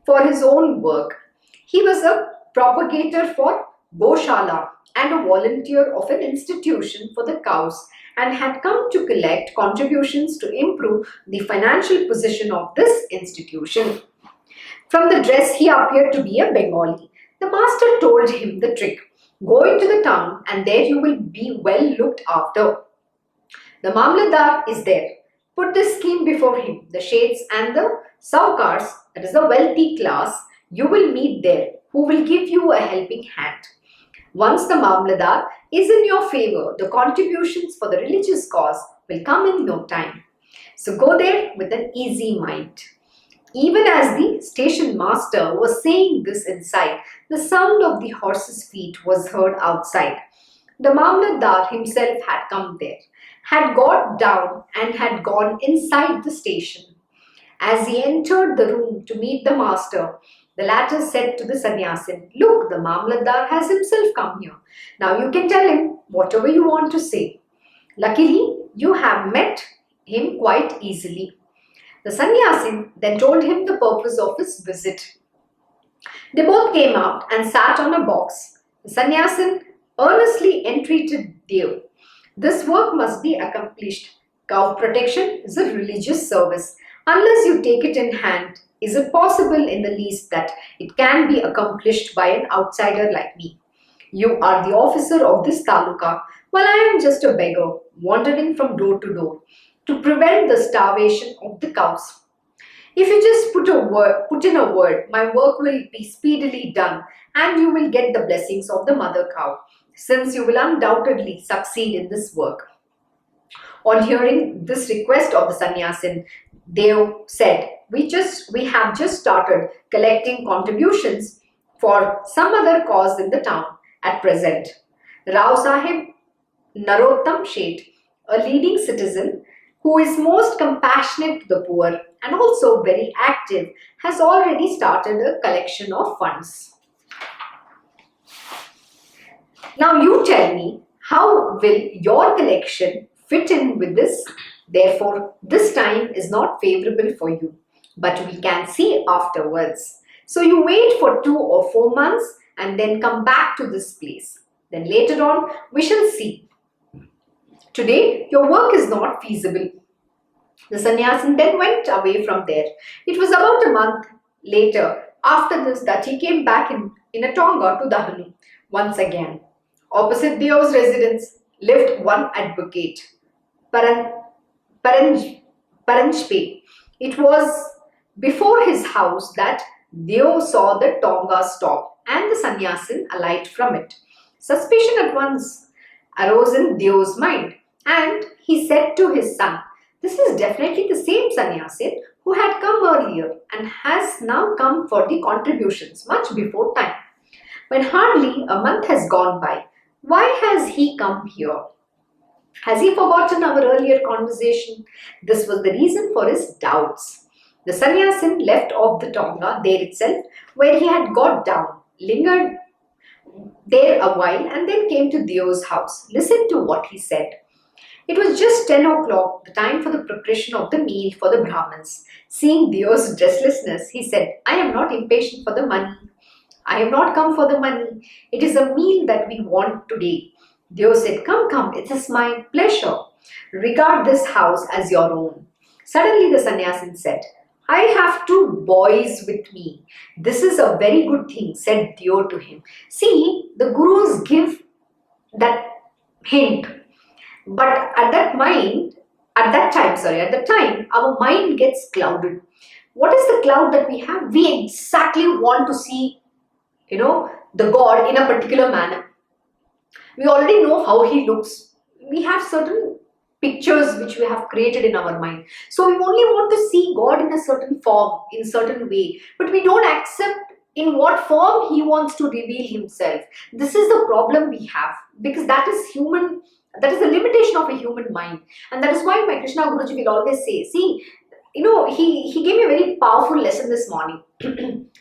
for his own work. He was a propagator for Goshala and a volunteer of an institution for the cows, and had come to collect contributions to improve the financial position of this institution. From the dress, he appeared to be a Bengali. The master told him the trick. Go into the town and there you will be well looked after. The Mamladar is there. Put this scheme before him. The shades and the saukars, that is the wealthy class, you will meet there, who will give you a helping hand. Once the Mamladar is in your favor, the contributions for the religious cause will come in no time. So go there with an easy mind. Even as the station master was saying this inside, the sound of the horse's feet was heard outside. The Mamladar himself had come there, had got down and had gone inside the station. As he entered the room to meet the master, the latter said to the sannyasin, "Look, the Mamladar has himself come here. Now you can tell him whatever you want to say. Luckily, you have met him quite easily." The sannyasin then told him the purpose of his visit. They both came out and sat on a box. The sannyasin earnestly entreated Dev. This work must be accomplished. Cow protection is a religious service. Unless you take it in hand, is it possible in the least that it can be accomplished by an outsider like me? You are the officer of this taluka, while I am just a beggar, wandering from door to door, to prevent the starvation of the cows. If you just put in a word, my work will be speedily done and you will get the blessings of the mother cow, since you will undoubtedly succeed in this work. On hearing this request of the sannyasin, Dev said, we have just started collecting contributions for some other cause in the town at present. Rao Sahib Narottam Sheth, a leading citizen who is most compassionate to the poor and also very active, has already started a collection of funds. Now you tell me, how will your collection fit in with this? Therefore, this time is not favorable for you, but we can see afterwards. So you wait for 2 or 4 months and then come back to this place. Then later on, we shall see. Today, your work is not feasible. The sannyasin then went away from there. It was about a month later, after this, that he came back in a tonga to Dahanu once again. Opposite Dev's residence lived one advocate, Paranjpe. It was before his house that Dev saw the tonga stop and the sannyasin alight from it. Suspicion at once arose in Dev's mind, and he said to his son, "This is definitely the same sannyasin who had come earlier and has now come for the contributions much before time. When hardly a month has gone by, why has he come here? Has he forgotten our earlier conversation?" This was the reason for his doubts. The sannyasin left off the tonga there itself, where he had got down, lingered there a while, and then came to Dev's house. Listen to what he said. It was just 10 o'clock, the time for the preparation of the meal for the Brahmins. Seeing Dev's restlessness, he said, "I am not impatient for the money. I have not come for the money. It is a meal that we want today." Dev said, Come, it is my pleasure. Regard this house as your own." Suddenly the sannyasin said, "I have 2 boys with me. This is a very good thing," said Dev to him. See, the gurus give that hint. But at that time, our mind gets clouded. What is the cloud that we have? We exactly want to see, the God in a particular manner. We already know how he looks. We have certain pictures which we have created in our mind. So we only want to see God in a certain form, in a certain way. But we don't accept in what form he wants to reveal himself. This is the problem we have, because that is human, that is the limitation of a human mind. And that is why my Krishna Guruji will always say, see, he gave me a very powerful lesson this morning.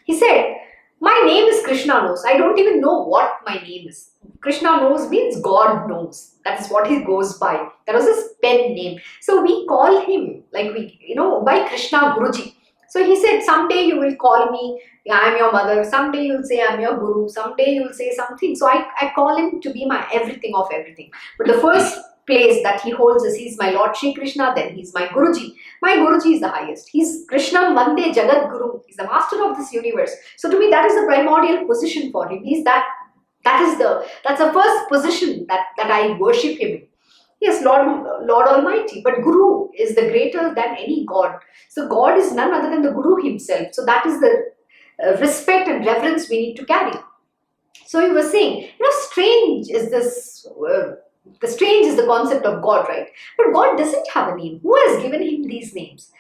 He said, my name is Krishna knows. I don't even know what my name is. Krishna knows means God knows. That is what he goes by. That was his pen name. So we call him like by Krishna Guruji. So he said, someday you will call me, I am your mother. Someday you'll say I'm your guru. Someday you'll say something. So I call him to be my everything of everything. But the first place that he holds is he's my Lord Shri Krishna, then he's my Guruji. My Guruji is the highest. He's Krishna Mande Jagat Guru. He's the master of this universe. So to me, that is the primordial position for him. He's that's the first position that I worship him in. Yes, Lord Almighty, but Guru is the greater than any God. So God is none other than the Guru himself. So that is the respect and reverence we need to carry. So he was saying, strange is this. The strange is the concept of God, right? But God doesn't have a name. Who has given him these names?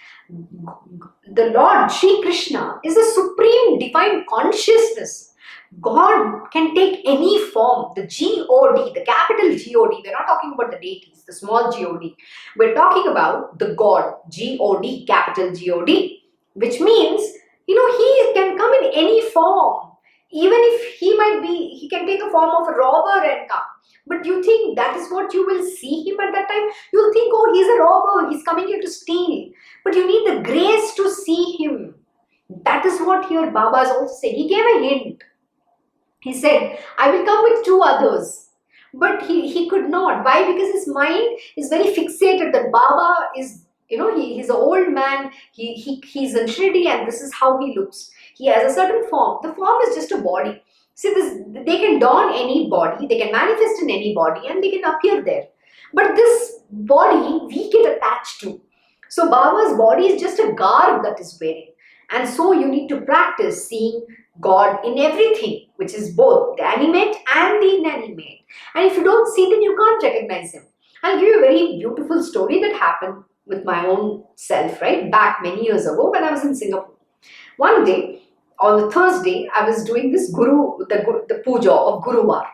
The Lord Shri Krishna is a supreme divine consciousness. God can take any form, the G-O-D, the capital G-O-D. We're not talking about the deities, the small G-O-D. We're talking about the God, G-O-D, capital G-O-D, which means, he can come in any form. Even if he can take a form of a robber and come. But you think that is what you will see him at that time? You'll think, oh, he's a robber, he's coming here to steal. But you need the grace to see him. That is what here Baba is also saying. He gave a hint. He said, I will come with two others. But he could not. Why? Because his mind is very fixated that Baba is, he's an old man. He's in Shirdi and this is how he looks. He has a certain form. The form is just a body. See, they can don any body, they can manifest in any body and they can appear there. But this body we get attached to. So Baba's body is just a garb that is wearing. And so you need to practice seeing God in everything, which is both the animate and the inanimate. And if you don't see, then you can't recognize him. I'll give you a very beautiful story that happened with my own self, right? Back many years ago when I was in Singapore. One day, on the Thursday, I was doing this the puja of Guruvar.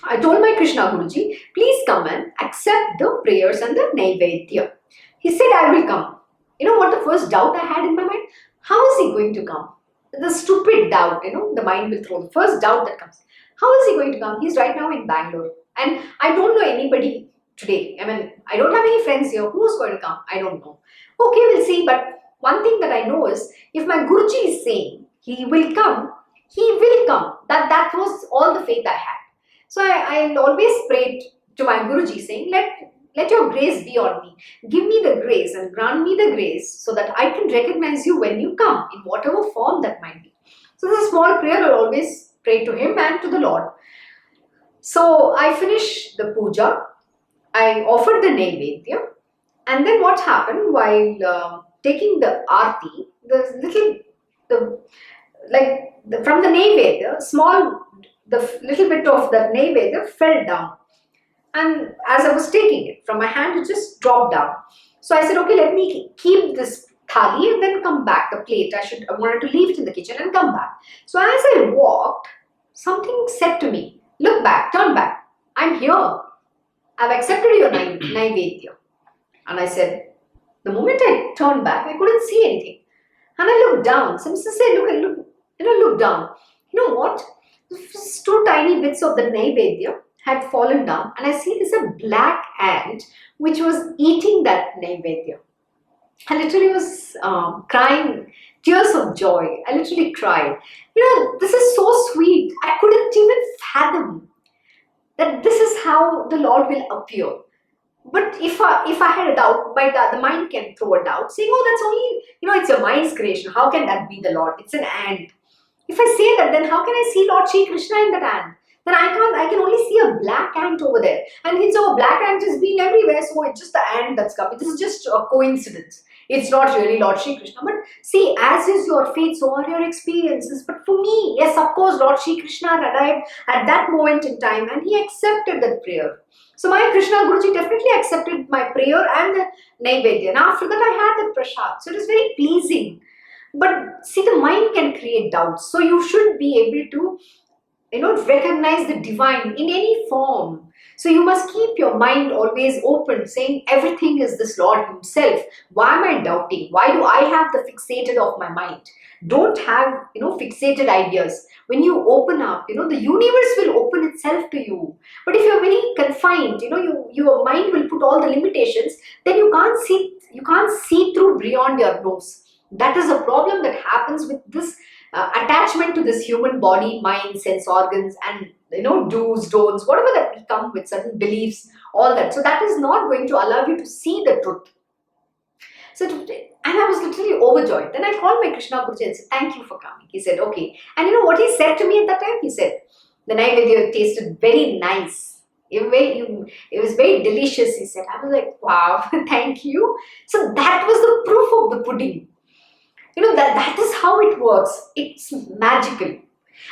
I told my Krishna Guruji, please come and accept the prayers and the Naivedya. He said, I will come. You know what the first doubt I had in my mind? How is he going to come? The stupid doubt, the mind will throw. The first doubt that comes. How is he going to come? He's right now in Bangalore. And I don't know anybody today. I don't have any friends here. Who's going to come? I don't know. Okay, we'll see. But one thing that I know is, if my Guruji is saying he will come, he will come. That was all the faith I had. So I always prayed to my Guruji saying, let your grace be on me. Give me the grace and grant me the grace so that I can recognize you when you come, in whatever form that might be. So this is a small prayer. I'll always pray to him and to the Lord. So I finished the puja. I offered the Naivedya. And then what happened while taking the arti, from the Naivedya, the little bit of the Naivedya fell down. And as I was taking it from my hand, it just dropped down. So I said, okay, let me keep this thali and then come back, the plate. I wanted to leave it in the kitchen and come back. So as I walked, something said to me, look back, turn back. I'm here. I've accepted your Naivedya. And I said, the moment I turned back, I couldn't see anything. And I looked down. Some said, look down. You know what? Just two tiny bits of the Naivedya had fallen down, and I see there's a black ant which was eating that Naivedya. I literally was crying tears of joy. I literally cried. This is so sweet. I couldn't even fathom that this is how the Lord will appear. But if I had a doubt, the mind can throw a doubt, saying, oh, that's only, it's your mind's creation. How can that be the Lord? It's an ant. If I say that, then how can I see Lord Shri Krishna in that ant? Then I can only see a black ant over there. And a black ant has been everywhere, so it's just the ant that's coming. This is just a coincidence. It's not really Lord Shri Krishna. But see, as is your faith, so are your experiences. But for me, yes, of course, Lord Shri Krishna arrived at that moment in time and he accepted that prayer. So my Krishna Guruji definitely accepted my prayer and the Naivedya. And after that, I had the prasad. So it was very pleasing. But see, the mind can create doubts. So you should be able to, recognize the divine in any form. So you must keep your mind always open, saying everything is this Lord himself. Why am I doubting? Why do I have the fixated of my mind? Don't have, fixated ideas. When you open up, the universe will open itself to you. But if you're very confined, your mind will put all the limitations, then you can't see through beyond your nose. That is a problem that happens with this attachment to this human body, mind, sense organs, and do's, don'ts, whatever that we come with, certain beliefs, all that. So that is not going to allow you to see the truth. And I was literally overjoyed. Then I called my Krishna Guruji and said, thank you for coming. He said, okay. And you know what he said to me at that time? He said, the Naivedya tasted very nice. It was very delicious, he said. I was like, wow, thank you. So that was the proof of the pudding. That is how it works. It's magical.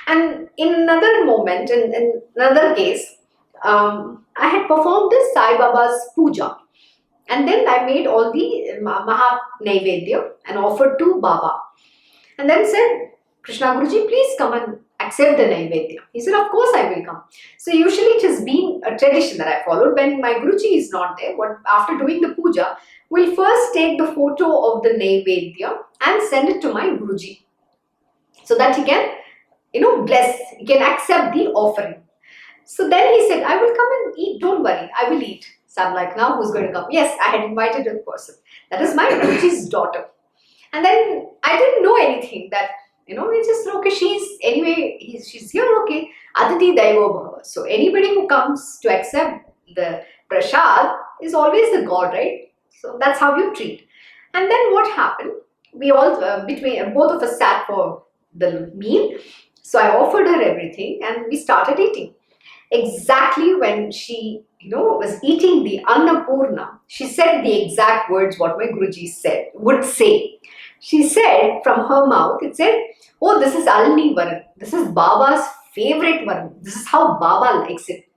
And in another moment, in another case, I had performed this Sai Baba's puja. And then I made all the Maha Naivedya and offered to Baba. And then said, Krishna Guruji, please come and accept the Naivedya. He said, of course I will come. So usually it has been a tradition that I followed. When my Guruji is not there, after doing the puja, we'll first take the photo of the Naivedya and send it to my Guruji. So that he can, bless, he can accept the offering. So then he said, I will come and eat, don't worry, I will eat. So I'm like, now who's going to come? Yes, I had invited a person. That is my Guruji's daughter. And then I didn't know anything that, it's just, okay, she's here, okay. Aditi Daivo Bhava. So anybody who comes to accept the prasad is always the God, right? So that's how you treat. And then what happened? We all, both of us sat for the meal. So I offered her everything and we started eating. Exactly when she, was eating the Annapurna, she said the exact words what my Guruji would say. She said from her mouth, it said, oh, this is Alni Varan. This is Baba's favorite Varan. This is how Baba likes it.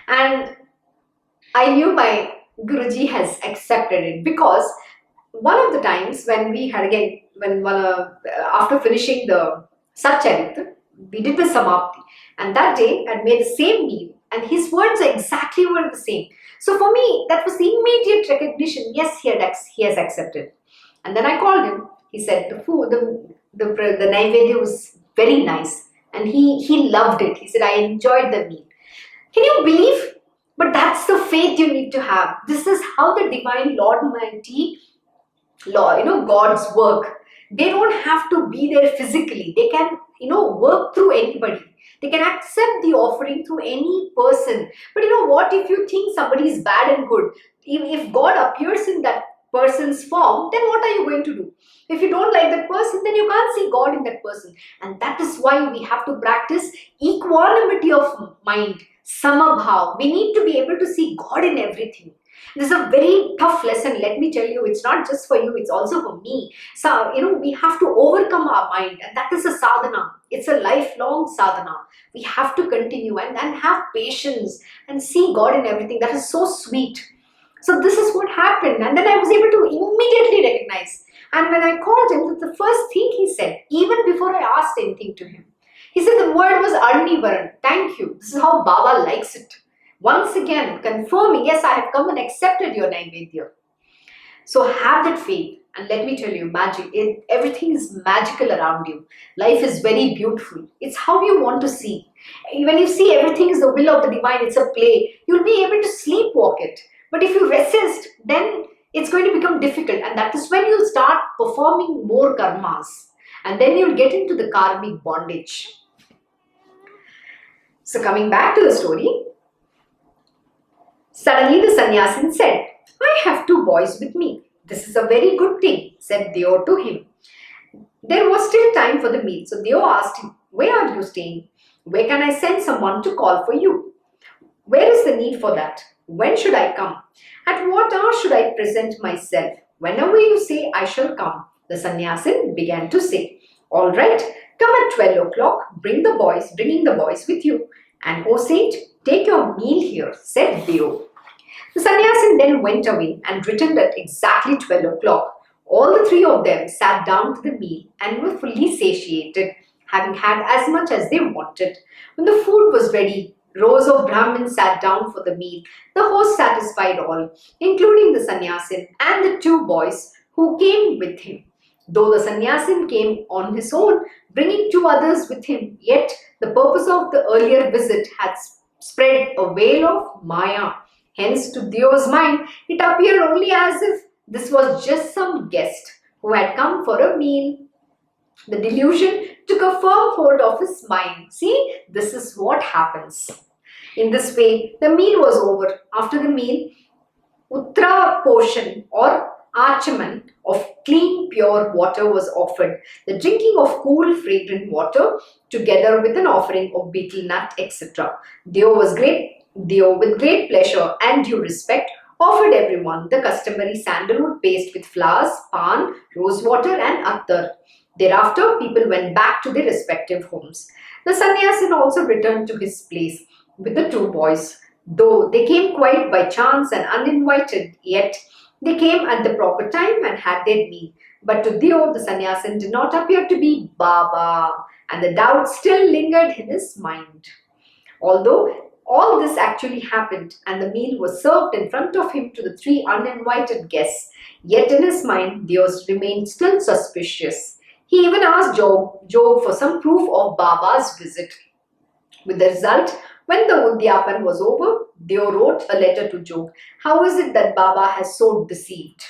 And I knew my Guruji has accepted it, because one of the times when we had after finishing the Satcharita, we did the Samadhi, and that day I made the same meal and his words were the same. So for me, that was the immediate recognition. Yes, he has accepted. And then I called him. He said the food, the Naivedya was very nice and he loved it. He said, I enjoyed the meal. Can you believe? But that's the faith you need to have. This is how the Divine Lord Almighty, God's work. They don't have to be there physically. They can, work through anybody. They can accept the offering through any person. But what if you think somebody is bad and good? If God appears in that person's form, then what are you going to do? If you don't like that person, then you can't see God in that person. And that is why we have to practice equanimity of mind, samabhav. We need to be able to see God in everything. This is a very tough lesson. Let me tell you, it's not just for you, it's also for me. So, we have to overcome our mind, and that is a sadhana. It's a lifelong sadhana. We have to continue and have patience and see God in everything. That is so sweet. So this is what happened. And then I was able to immediately recognize. And when I called him, the first thing he said, even before I asked anything to him, he said the word was Arni Varan. Thank you. This is how Baba likes it. Once again, confirming, yes, I have come and accepted your Naivedya. So have that faith. And let me tell you, everything is magical around you. Life is very beautiful. It's how you want to see. When you see everything is the will of the divine, it's a play, you'll be able to sleepwalk it. But if you resist, then it's going to become difficult. And that is when you'll start performing more karmas. And then you'll get into the karmic bondage. So coming back to the story, suddenly the sannyasin said, I have 2 boys with me. This is a very good thing, said Deo to him. There was still time for the meal. So Deo asked him, where are you staying? Where can I send someone to call for you? Where is the need for that? When should I come? At what hour should I present myself? Whenever you say, I shall come. The sannyasin began to say, all right, come at 12 o'clock, bringing the boys with you. And O saint, take your meal here, said Deo. The sannyasin then went away and returned at exactly 12 o'clock. All the three of them sat down to the meal and were fully satiated, having had as much as they wanted. When the food was ready, rows of Brahmins sat down for the meal. The host satisfied all, including the sannyasin and the two boys who came with him. Though the sannyasin came on his own, bringing two others with him, yet the purpose of the earlier visit had spread a veil of Maya. Hence, to Dio's mind, it appeared only as if this was just some guest who had come for a meal. The delusion took a firm hold of his mind. See, this is what happens. In this way, the meal was over. After the meal, Uttara portion or archaman of clean, pure water was offered. The drinking of cool, fragrant water, together with an offering of betel nut, etc. Dio with great pleasure and due respect, offered everyone the customary sandalwood paste with flowers, pan, rose water, and attar. Thereafter, people went back to their respective homes. The sannyasin also returned to his place with the two boys. Though they came quite by chance and uninvited, yet they came at the proper time and had their meal. But to Dio, the sannyasin did not appear to be Baba, and the doubt still lingered in his mind. Although all this actually happened and the meal was served in front of him to the three uninvited guests, yet in his mind, Dio remained still suspicious. He even asked Jog for some proof of Baba's visit. With the result, when the Udyapan was over, Dio wrote a letter to Jog. How is it that Baba has so deceived?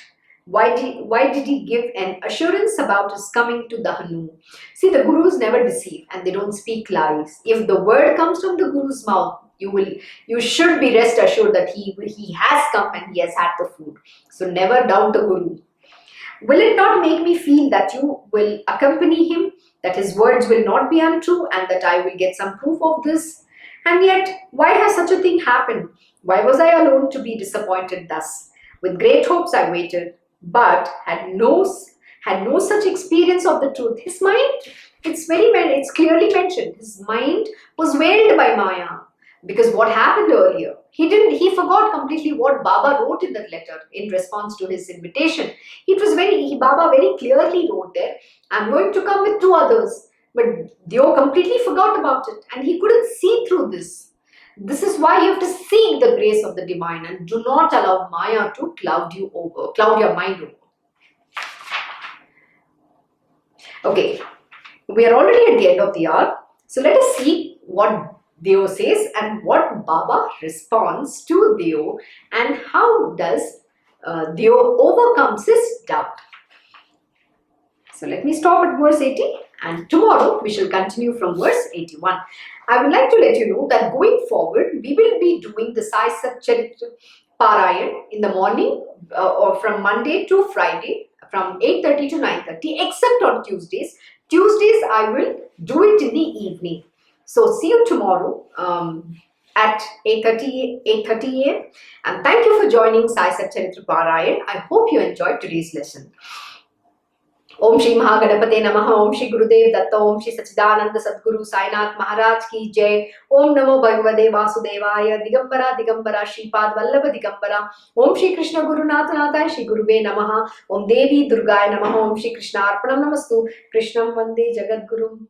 Why did he give an assurance about his coming to Dahanu? See, the Gurus never deceive and they don't speak lies. If the word comes from the Guru's mouth, you should be rest assured that he has come and he has had the food. So never doubt the Guru. Will it not make me feel that you will accompany him, that his words will not be untrue, and that I will get some proof of this? And yet, why has such a thing happened? Why was I alone to be disappointed thus? With great hopes I waited, but had no such experience of the truth. His mind, it's clearly mentioned, his mind was veiled by Maya. Because what happened earlier, he forgot completely what Baba wrote in that letter in response to his invitation. Baba very clearly wrote there, I'm going to come with two others. But Dio completely forgot about it and he couldn't see through this. This is why you have to seek the grace of the divine and do not allow Maya to cloud your mind over. Okay, we are already at the end of the hour. So let us see what Dio says and what Baba responds to Dio and how does Dio overcomes his doubt. So let me stop at verse 80 and tomorrow we shall continue from verse 81. I would like to let you know that going forward we will be doing the Sai Satcharita Parayan in the morning or from Monday to Friday from 8:30 to 9:30 except on Tuesdays. Tuesdays I will do it in the evening. So see you tomorrow at 8:30 a.m. and thank you for joining Sai Satcharita Parayan. I hope you enjoyed today's lesson. Om Shri Mahaganapate Namaha, Om Shri Gurudev Datta, Om Shri Sachidananda Sadguru Sainath Maharaj Ki Jai, Om Namo Bhagavate Vasudevaya, Digambara Digambara Shripad Vallabha Digambara, Om Shri Krishna Guru Nathanataya Shri Guruve Namaha, Om Devi Durgaya Namaha, Om Shri Krishna Arpanam Namastu, Krishnam Vande Jagadgurum.